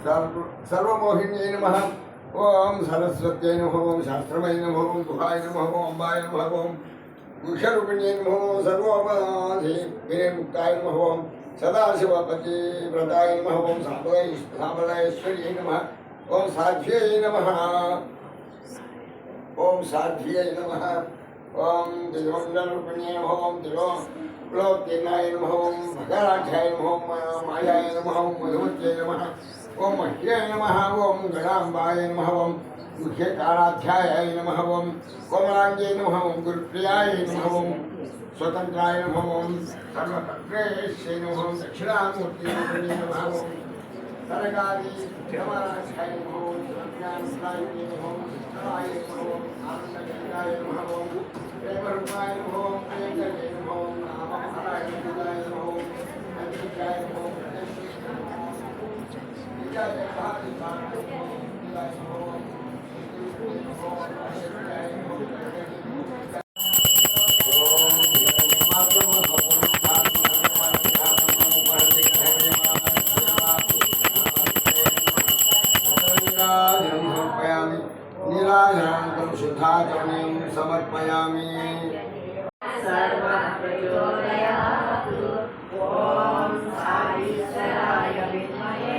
सर्वमोहिन्यै नमः। ओम सरस्वत्यै नमः। ओम शास्त्रमयै नमः। ओम गुहाय नमः। ओम अम्बाय नमः। ओम वृक्षरूपिण्यै नमः। ओम सर्वोपनिमुक्ताय नमः। ओम सदाशिवपतिव्रताय नमः। ओम साबलेश्वर्यै नमः। ओम साध्यै नमः। ओम साध्यै नमः। ओम तिरुमण्डलरूपिण्यै नमः। ओम तिरुलोक्यनाय नमः। ओम भगराध्याय नमः। ओम मायाय नमः। ओम मधुमत्यै नमः। ओम मह्यै नमः। ओम गणाम्बाय नमः। ओम मुख्यकाराध्यायाय नमः। ओम कोमलाङ्ग्यै नमः। ओम गुरुप्रियाय नमः। ओम स्वतन्त्राय नमः। ओम सर्वतन्त्रेश्यै नमः। ओम दक्षिणामूर्तिरूपिणे नमः। ओम सरगादि धर्मराक्षाय नमः। ओम ज्ञानप्रदाय नमः। ओम शिष्टाय नमः। ओम आनन्दगङ्गाय नमः। ओम प्रेमरूपाय नमः। ओम प्रियङ्करे नमः। ओम नामहराय नमः। ओम अतिथ्याय नमः। ओम नीराजनानन्तरं शुद्धाचरणं समर्पयामि। सर्वप्रचोदयातु। ॐ साईश्वराय विद्महे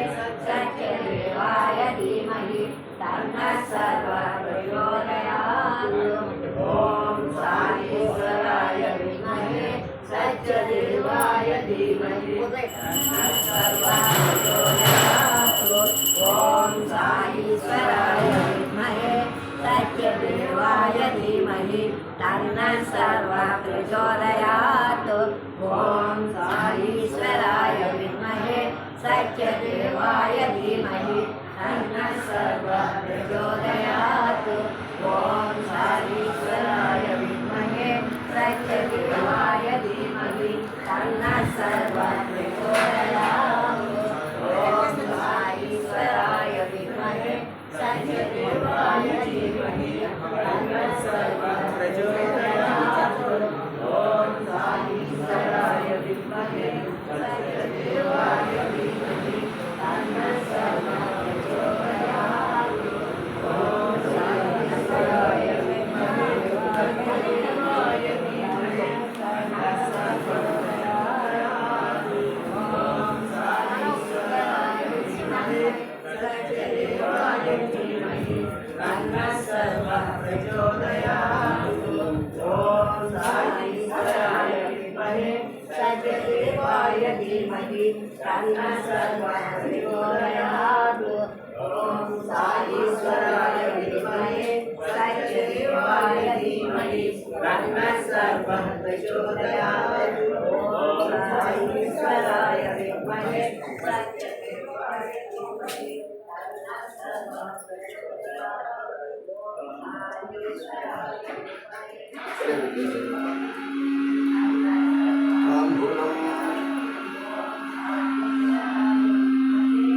सत्यदेवाय धीमहि तन्नः सर्वः प्रचोदयातु। ॐ साईश्वराय विद्महे सत्यदेवाय धीमहि तन्नः सर्वः प्रचोदयातु। ॐ साईश्वराय विद्महे सत्यदेवाय धीमहि तन्नः सर्वः प्रचोदयातु। ॐ साईश्वराय विद्महे सत्यदेवाय धीमहि तन्नः सर्वः प्रचोदयातु। ॐ साईश्वराय विद्महे सत्यदेवाय धीमहि तन्नः सर्वः प्रचोदयातु। ॐ साईश्वराय विद्महे सत्यदेवाय धीमहि तन्नः सर्वः प्रचोदयातु। ॐ साईश्वराय विद्महे सत्यदेवाय धीमहि तन्नः सर्वः प्रचोदयातु। ॐ साईश्वराय विद्महे सत्यदेवाय धीमहि तन्नः सर्वः प्रचोदयातु। ॐ साईश्वराय विद्महे सत्यदेवाय धीमहि तन्नः सर्वः प्रचोदयातु। ॐ साईश्वराय विद्महे सत्यदेवाय धीमहि तन्नः सर्वः प्रचोदयातु। ॐ साईश्वराय विद्महे सत्यदेवाय धीमहि तन्नः सर्वः प्रचोदयातु। ॐ साईश्वराय विद्महे सत्यदेवाय धीमहि तन्नः सर्वः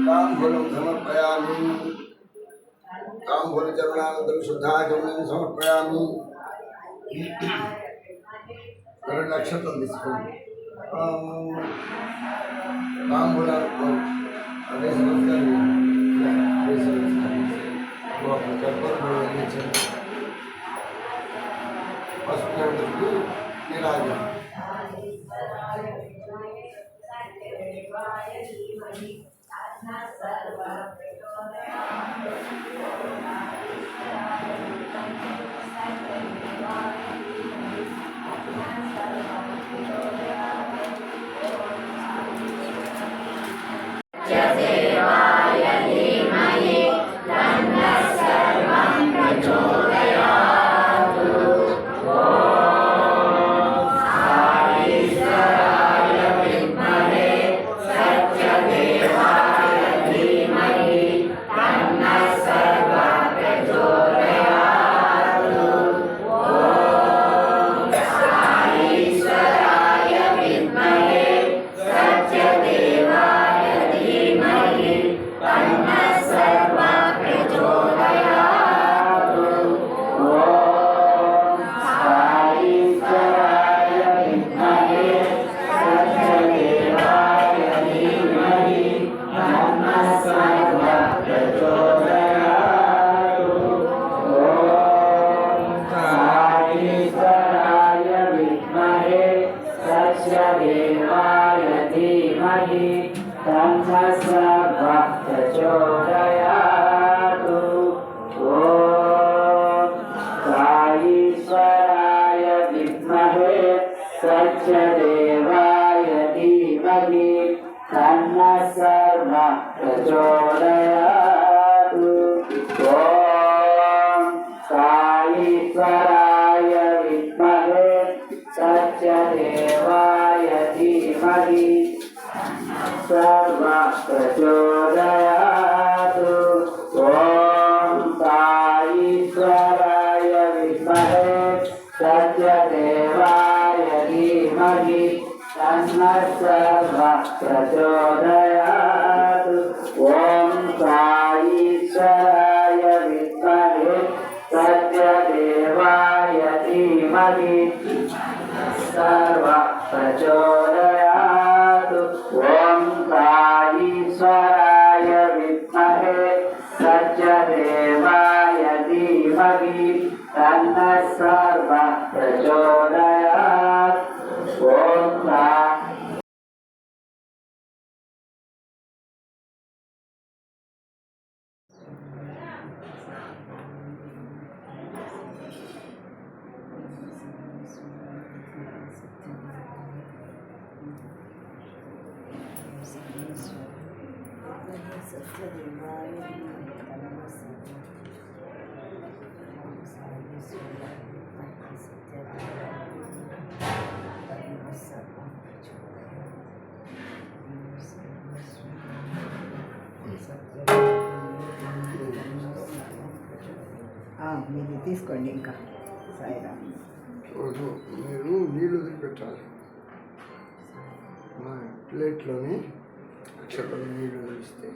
ताम्बूलं समर्पयामि। ताम्बूलचरणानन्तरं शुद्धाचमनं समर्पयामि। नक्षत्रं తీసుకోండి। ताम्बूलं అదే సమర్పయామి। పసుపు నీరాజనం सत्यदेवाय धीमहि तन्नः सर्वः प्रचोदयातु। साईश्वराय विद्महे सत्यदेवाय धीमहि तन्नः सर्वः प्रचोदयातु। सत्यदेवाय धीमहि तन्नः सर्वः प्रचोदयातु। साईश्वराय विद्महे सत्यदेवाय धीमहि तन्नः सर्वः प्रचोदयातु। साईश्वराय विद्महे सत्यदेवाय धीमहि तन्नः सर्वः प्रचोदयातु। साईश्वराय विद्महे सत्यदेवाय धीमहि तन्नः सर्वः प्रचोदयातु ॐ साईश्वराय विद्महे सत्यदेवाय धीमहि तन्नः सर्वः प्रचोदयातु ॐ साईश्वराय विद्महे सत्यदेवाय धीमहि सर्वः प्रचोदयातु ॐ साईश्वराय विद्महे सत्यदेवाय धीमहि तन्नः सर्वः प्रचोदयातु ॐ साईश्वराय विद्महे सत्यदेवाय धीमहि सर्वः प्रचोदयातु ॐ साईश्वराय विद्महे सत्यदेवाय धीमहि तन्नः सर्वः प्रचोदयातु ॐ మీది తీసుకోండి ఇంకా సాయిరామ్. మీరు నీళ్ళు వదిలిపెట్టాలి మా ప్లేట్లోని అక్షరాలు నీళ్ళు వదిలిస్తే